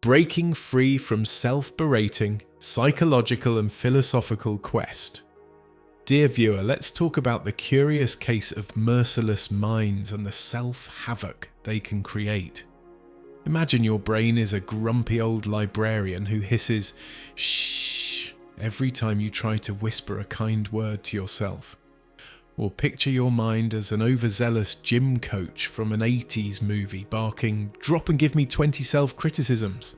breaking free from self-berating, psychological and philosophical quest. Dear viewer, let's talk about the curious case of merciless minds and the self-havoc they can create. Imagine your brain is a grumpy old librarian who hisses "shh" every time you try to whisper a kind word to yourself. Or picture your mind as an overzealous gym coach from an 80s movie barking, "Drop and give me 20 self-criticisms."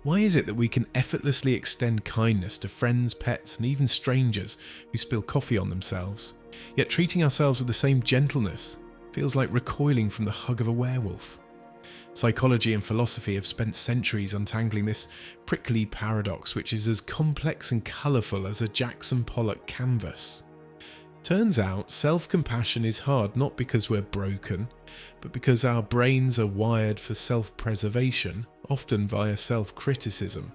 Why is it that we can effortlessly extend kindness to friends, pets, and even strangers who spill coffee on themselves, yet treating ourselves with the same gentleness feels like recoiling from the hug of a werewolf? Psychology and philosophy have spent centuries untangling this prickly paradox, which is as complex and colourful as a Jackson Pollock canvas. Turns out self-compassion is hard not because we're broken, but because our brains are wired for self-preservation, often via self-criticism,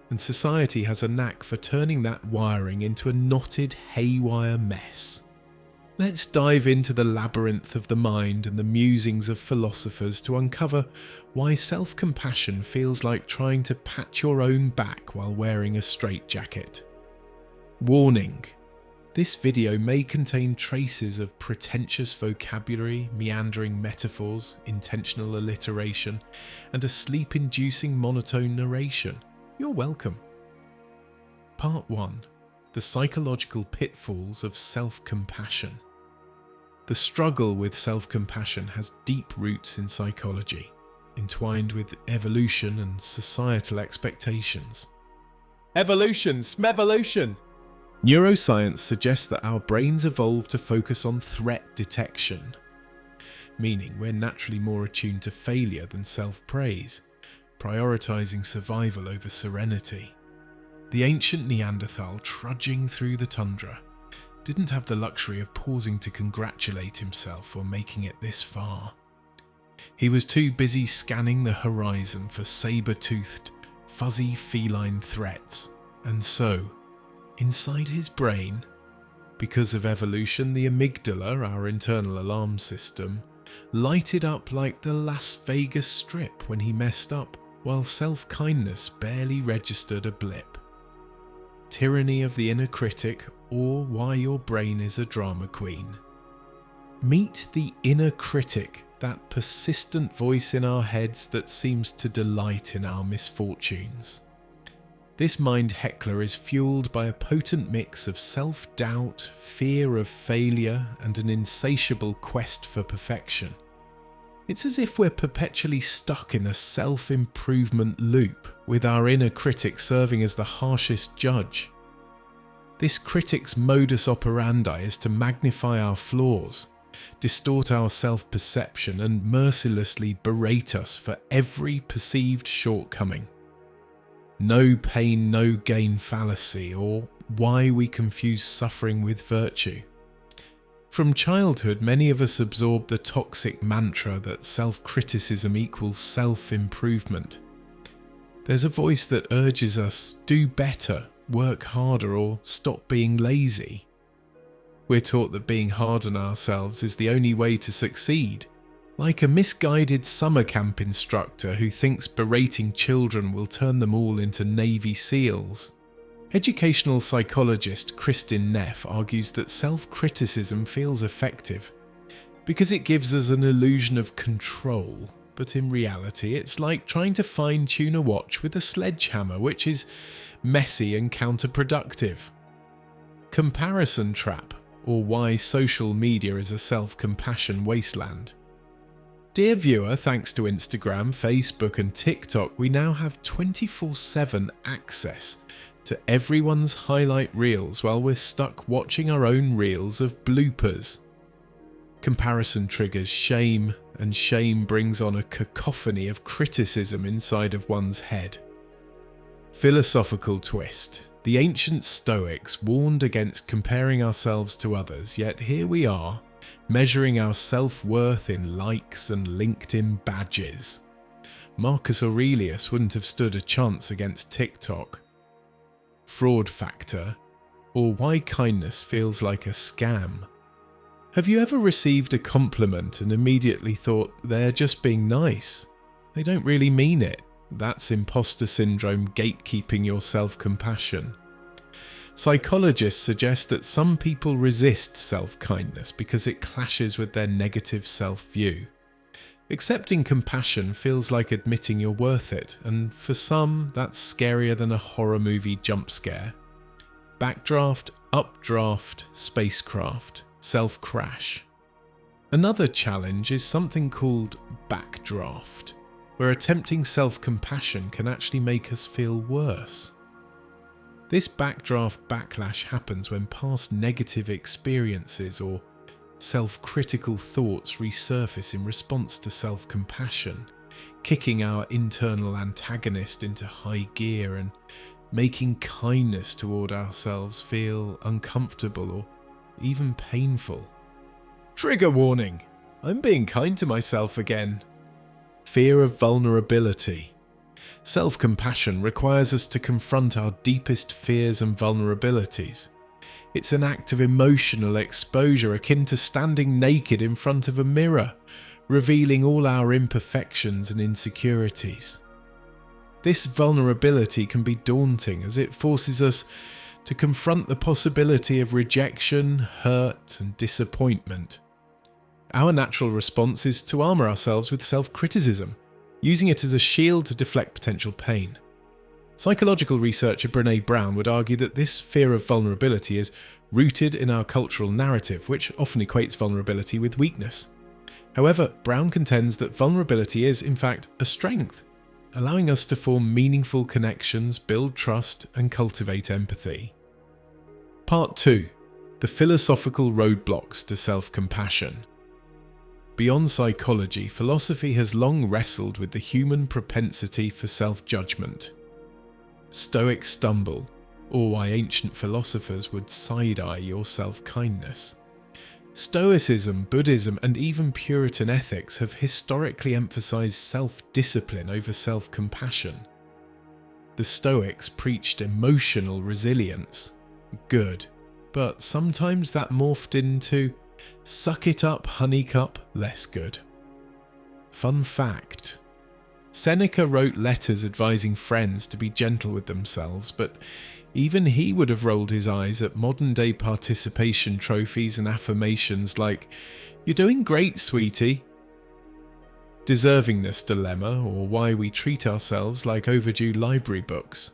and society has a knack for turning that wiring into a knotted, haywire mess. Let's dive into the labyrinth of the mind and the musings of philosophers to uncover why self-compassion feels like trying to pat your own back while wearing a straitjacket. Warning: this video may contain traces of pretentious vocabulary, meandering metaphors, intentional alliteration, and a sleep-inducing monotone narration. You're welcome. Part 1. The psychological pitfalls of self-compassion. The struggle with self-compassion has deep roots in psychology, entwined with evolution and societal expectations. Evolution, smevolution! Neuroscience suggests that our brains evolved to focus on threat detection, meaning we're naturally more attuned to failure than self-praise, prioritizing survival over serenity. The ancient Neanderthal trudging through the tundra didn't have the luxury of pausing to congratulate himself for making it this far. He was too busy scanning the horizon for saber-toothed, fuzzy feline threats, and so, inside his brain, because of evolution, the amygdala, our internal alarm system, lighted up like the Las Vegas Strip when he messed up, while self-kindness barely registered a blip. Tyranny of the inner critic, or why your brain is a drama queen. Meet the inner critic, that persistent voice in our heads that seems to delight in our misfortunes. This mind heckler is fueled by a potent mix of self-doubt, fear of failure, and an insatiable quest for perfection. It's as if we're perpetually stuck in a self-improvement loop, with our inner critic serving as the harshest judge. This critic's modus operandi is to magnify our flaws, distort our self-perception, and mercilessly berate us for every perceived shortcoming. No pain, no gain fallacy, or why we confuse suffering with virtue. From childhood, many of us absorb the toxic mantra that self-criticism equals self-improvement. There's a voice that urges us, do better, work harder, or stop being lazy. We're taught that being hard on ourselves is the only way to succeed, like a misguided summer camp instructor who thinks berating children will turn them all into Navy SEALs. Educational psychologist Kristin Neff argues that self-criticism feels effective because it gives us an illusion of control, but in reality it's like trying to fine-tune a watch with a sledgehammer, which is messy and counterproductive. Comparison trap, or why social media is a self-compassion wasteland. Dear viewer, thanks to Instagram, Facebook and TikTok, we now have 24/7 access to everyone's highlight reels while we're stuck watching our own reels of bloopers. Comparison triggers shame, and shame brings on a cacophony of criticism inside of one's head. Philosophical twist. The ancient Stoics warned against comparing ourselves to others, yet here we are, measuring our self-worth in likes and LinkedIn badges. Marcus Aurelius wouldn't have stood a chance against TikTok. Fraud factor, or why kindness feels like a scam. Have you ever received a compliment and immediately thought they're just being nice? They don't really mean it. That's imposter syndrome gatekeeping your self-compassion. Psychologists suggest that some people resist self-kindness because it clashes with their negative self-view. Accepting compassion feels like admitting you're worth it, and for some, that's scarier than a horror movie jump scare. Backdraft, updraft, spacecraft, self-crash. Another challenge is something called backdraft, where attempting self-compassion can actually make us feel worse. This backdraft backlash happens when past negative experiences or self-critical thoughts resurface in response to self-compassion, kicking our internal antagonist into high gear and making kindness toward ourselves feel uncomfortable or even painful. Trigger warning! I'm being kind to myself again. Fear of vulnerability. Self-compassion requires us to confront our deepest fears and vulnerabilities. It's an act of emotional exposure akin to standing naked in front of a mirror, revealing all our imperfections and insecurities. This vulnerability can be daunting as it forces us to confront the possibility of rejection, hurt, and disappointment. Our natural response is to armor ourselves with self-criticism, using it as a shield to deflect potential pain. Psychological researcher Brené Brown would argue that this fear of vulnerability is rooted in our cultural narrative, which often equates vulnerability with weakness. However, Brown contends that vulnerability is, in fact, a strength, allowing us to form meaningful connections, build trust, and cultivate empathy. Part 2. The philosophical roadblocks to self-compassion. Beyond psychology, philosophy has long wrestled with the human propensity for self-judgment. Stoics stumble, or why ancient philosophers would side-eye your self-kindness. Stoicism, Buddhism, and even Puritan ethics have historically emphasized self-discipline over self-compassion. The Stoics preached emotional resilience. Good, but sometimes that morphed into suck it up, honeycup, less good. Fun fact: Seneca wrote letters advising friends to be gentle with themselves, but even he would have rolled his eyes at modern-day participation trophies and affirmations like, "You're doing great, sweetie." Deservingness dilemma, or why we treat ourselves like overdue library books.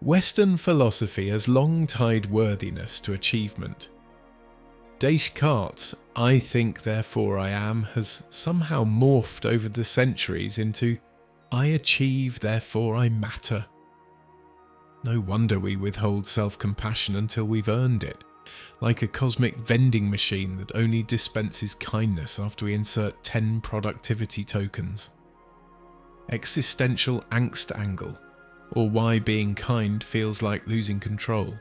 Western philosophy has long tied worthiness to achievement. Descartes' "I think, therefore I am" has somehow morphed over the centuries into "I achieve, therefore I matter." No wonder we withhold self-compassion until we've earned it, like a cosmic vending machine that only dispenses kindness after we insert 10 productivity tokens. Existential angst angle, or why being kind feels like losing control.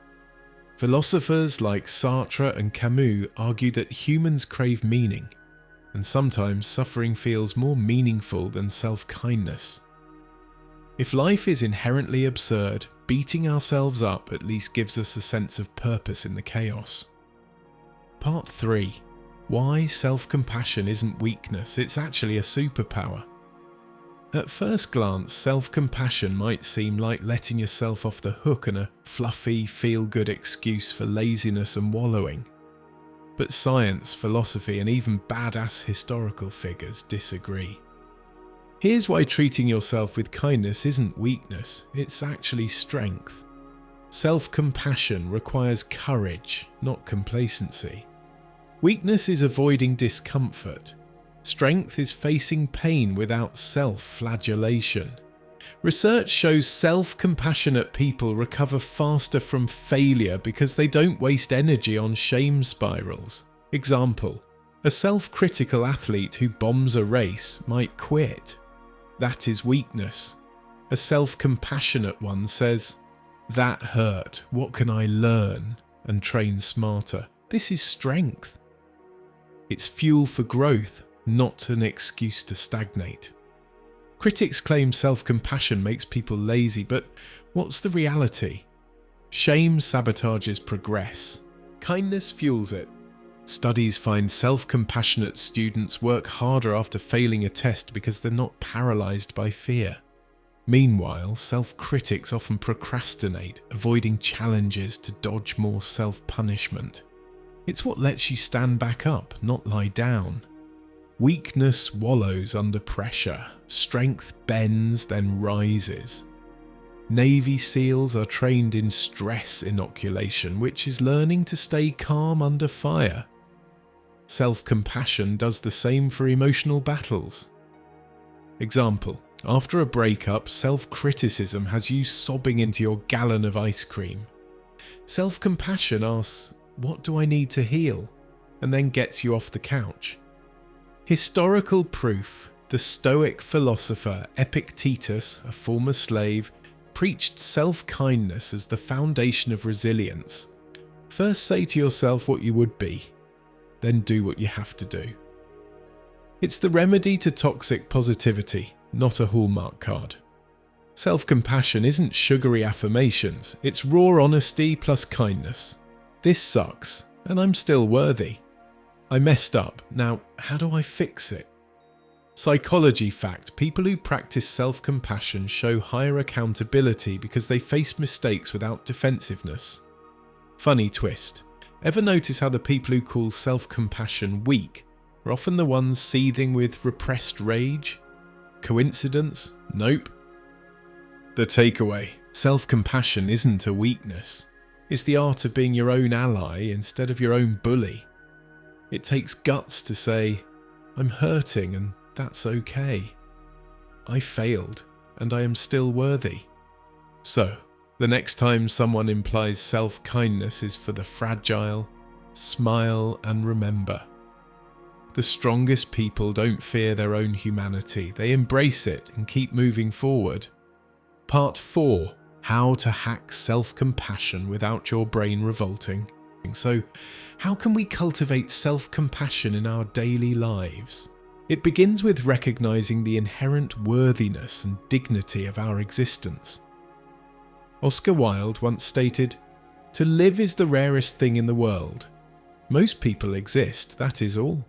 Philosophers like Sartre and Camus argue that humans crave meaning, and sometimes suffering feels more meaningful than self-kindness. If life is inherently absurd, beating ourselves up at least gives us a sense of purpose in the chaos. Part 3. Why self-compassion isn't weakness, it's actually a superpower. At first glance, self-compassion might seem like letting yourself off the hook and a fluffy, feel-good excuse for laziness and wallowing. But science, philosophy, and even badass historical figures disagree. Here's why treating yourself with kindness isn't weakness, it's actually strength. Self-compassion requires courage, not complacency. Weakness is avoiding discomfort. Strength is facing pain without self-flagellation. Research shows self-compassionate people recover faster from failure because they don't waste energy on shame spirals. Example: a self-critical athlete who bombs a race might quit. That is weakness. A self-compassionate one says, "That hurt, what can I learn?" and train smarter. This is strength. It's fuel for growth, not an excuse to stagnate. Critics claim self-compassion makes people lazy, but what's the reality? Shame sabotages progress. Kindness fuels it. Studies find self-compassionate students work harder after failing a test because they're not paralyzed by fear. Meanwhile, self-critics often procrastinate, avoiding challenges to dodge more self-punishment. It's what lets you stand back up, not lie down. Weakness wallows under pressure. Strength bends, then rises. Navy SEALs are trained in stress inoculation, which is learning to stay calm under fire. Self-compassion does the same for emotional battles. Example: after a breakup, self-criticism has you sobbing into your gallon of ice cream. Self-compassion asks, "What do I need to heal?" and then gets you off the couch. Historical proof: the Stoic philosopher Epictetus, a former slave, preached self-kindness as the foundation of resilience. First say to yourself what you would be, then do what you have to do. It's the remedy to toxic positivity, not a Hallmark card. Self-compassion isn't sugary affirmations, it's raw honesty plus kindness. This sucks, and I'm still worthy. I messed up, now how do I fix it? Psychology fact: people who practice self-compassion show higher accountability because they face mistakes without defensiveness. Funny twist: ever notice how the people who call self-compassion weak are often the ones seething with repressed rage? Coincidence? Nope. The takeaway: self-compassion isn't a weakness. It's the art of being your own ally instead of your own bully. It takes guts to say, "I'm hurting and that's okay. I failed and I am still worthy." So, the next time someone implies self-kindness is for the fragile, smile and remember. The strongest people don't fear their own humanity, they embrace it and keep moving forward. Part 4: How to hack self-compassion without your brain revolting. So, how can we cultivate self-compassion in our daily lives? It begins with recognizing the inherent worthiness and dignity of our existence. Oscar Wilde once stated, "To live is the rarest thing in the world. Most people exist, that is all."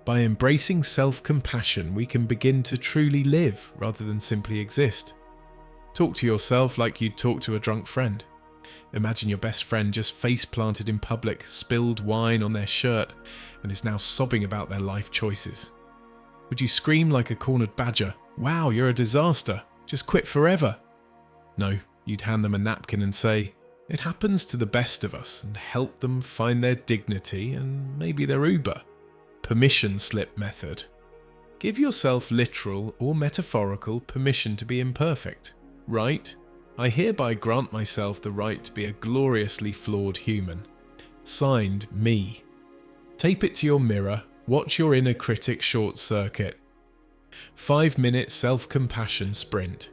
By embracing self-compassion, we can begin to truly live rather than simply exist. Talk to yourself like you'd talk to a drunk friend. Imagine your best friend just face-planted in public, spilled wine on their shirt, and is now sobbing about their life choices. Would you scream like a cornered badger, "Wow, you're a disaster, just quit forever"? No, you'd hand them a napkin and say, "It happens to the best of us," and help them find their dignity and maybe their Uber. Permission slip method. Give yourself literal or metaphorical permission to be imperfect. Right? I hereby grant myself the right to be a gloriously flawed human. Signed, me. Tape it to your mirror, watch your inner critic short circuit. 5-minute self-compassion sprint.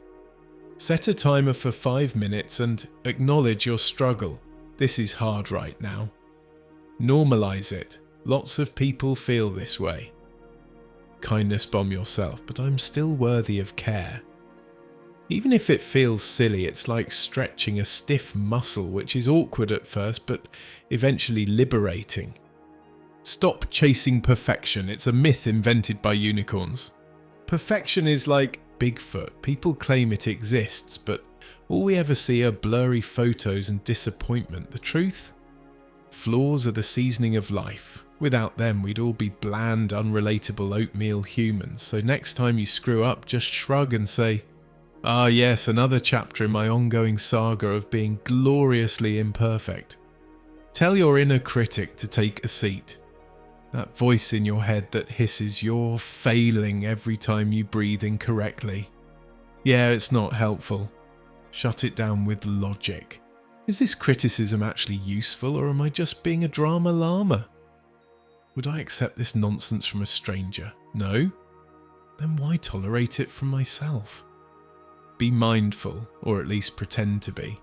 Set a timer for 5 minutes and acknowledge your struggle. This is hard right now. Normalize it. Lots of people feel this way. Kindness bomb yourself, but I'm still worthy of care. Even if it feels silly, it's like stretching a stiff muscle, which is awkward at first, but eventually liberating. Stop chasing perfection. It's a myth invented by unicorns. Perfection is like Bigfoot. People claim it exists, but all we ever see are blurry photos and disappointment. The truth? Flaws are the seasoning of life. Without them, we'd all be bland, unrelatable oatmeal humans. So next time you screw up, just shrug and say, "Ah yes, another chapter in my ongoing saga of being gloriously imperfect." Tell your inner critic to take a seat. That voice in your head that hisses, "You're failing" every time you breathe incorrectly. Yeah, it's not helpful. Shut it down with logic. Is this criticism actually useful, or am I just being a drama llama? Would I accept this nonsense from a stranger? No? Then why tolerate it from myself? Be mindful, or at least pretend to be.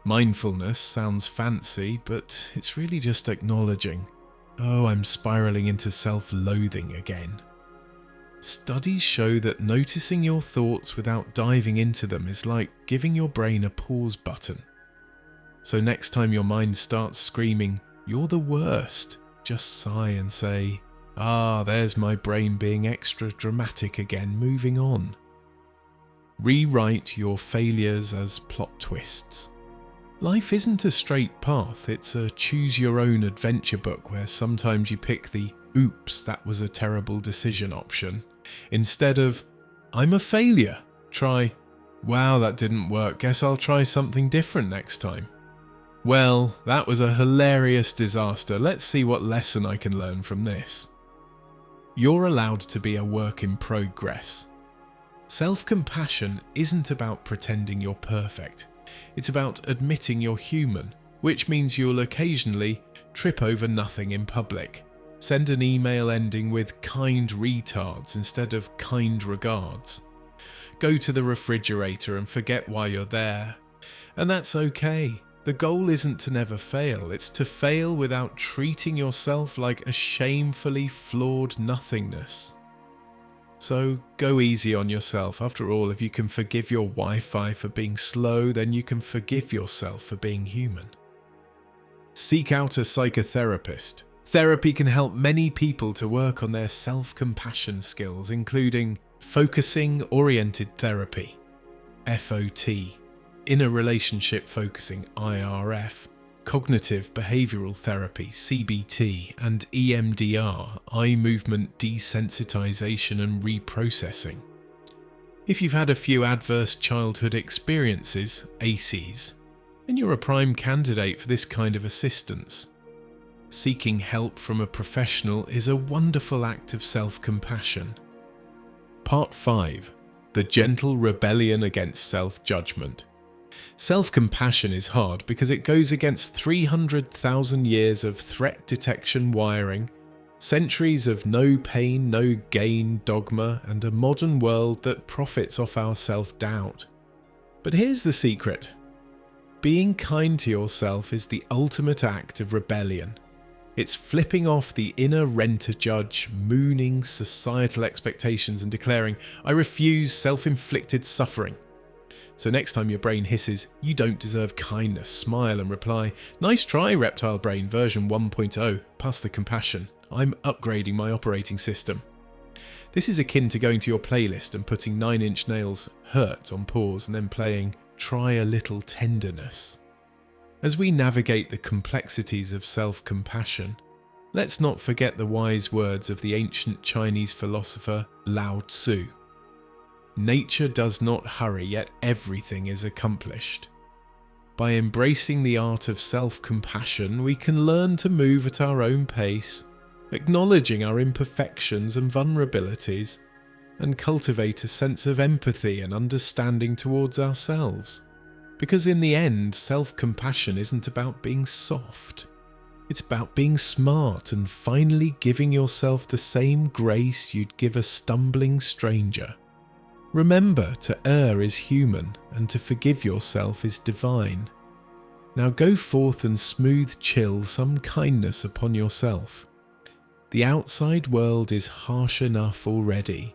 Mindfulness sounds fancy, but it's really just acknowledging, "Oh, I'm spiraling into self-loathing again." Studies show that noticing your thoughts without diving into them is like giving your brain a pause button. So next time your mind starts screaming, "You're the worst," just sigh and say, "Ah, there's my brain being extra dramatic again, moving on." Rewrite your failures as plot twists. Life isn't a straight path, it's a choose-your-own-adventure book where sometimes you pick the "oops, that was a terrible decision" option. Instead of "I'm a failure," try "wow, that didn't work, guess I'll try something different next time." "Well, that was a hilarious disaster, let's see what lesson I can learn from this." You're allowed to be a work in progress. Self-compassion isn't about pretending you're perfect. It's about admitting you're human, which means you'll occasionally trip over nothing in public. Send an email ending with "kind retards" instead of "kind regards." Go to the refrigerator and forget why you're there. And that's okay. The goal isn't to never fail, it's to fail without treating yourself like a shamefully flawed nothingness. So go easy on yourself. After all, if you can forgive your Wi-Fi for being slow, then you can forgive yourself for being human. Seek out a psychotherapist. Therapy can help many people to work on their self-compassion skills, including focusing-oriented therapy, FOT, inner relationship focusing, IRF, cognitive behavioral therapy, CBT, and EMDR, eye movement desensitization and reprocessing. If you've had a few adverse childhood experiences, ACEs, then you're a prime candidate for this kind of assistance. Seeking help from a professional is a wonderful act of self-compassion. Part 5. The Gentle Rebellion Against Self-Judgment. Self-compassion is hard because it goes against 300,000 years of threat detection wiring, centuries of no pain, no gain dogma, and a modern world that profits off our self-doubt. But here's the secret. Being kind to yourself is the ultimate act of rebellion. It's flipping off the inner rent-a-judge, mooning societal expectations and declaring, "I refuse self-inflicted suffering." So next time your brain hisses, "You don't deserve kindness," smile and reply, "Nice try, reptile brain version 1.0, pass the compassion. I'm upgrading my operating system." This is akin to going to your playlist and putting 9 Inch Nails' Hurt on pause and then playing Try a Little Tenderness. As we navigate the complexities of self-compassion, let's not forget the wise words of the ancient Chinese philosopher Lao Tzu. Nature does not hurry, yet everything is accomplished. By embracing the art of self-compassion, we can learn to move at our own pace, acknowledging our imperfections and vulnerabilities, and cultivate a sense of empathy and understanding towards ourselves. Because in the end, self-compassion isn't about being soft. It's about being smart and finally giving yourself the same grace you'd give a stumbling stranger. Remember, to err is human, and to forgive yourself is divine. Now go forth and smooth chill some kindness upon yourself. The outside world is harsh enough already,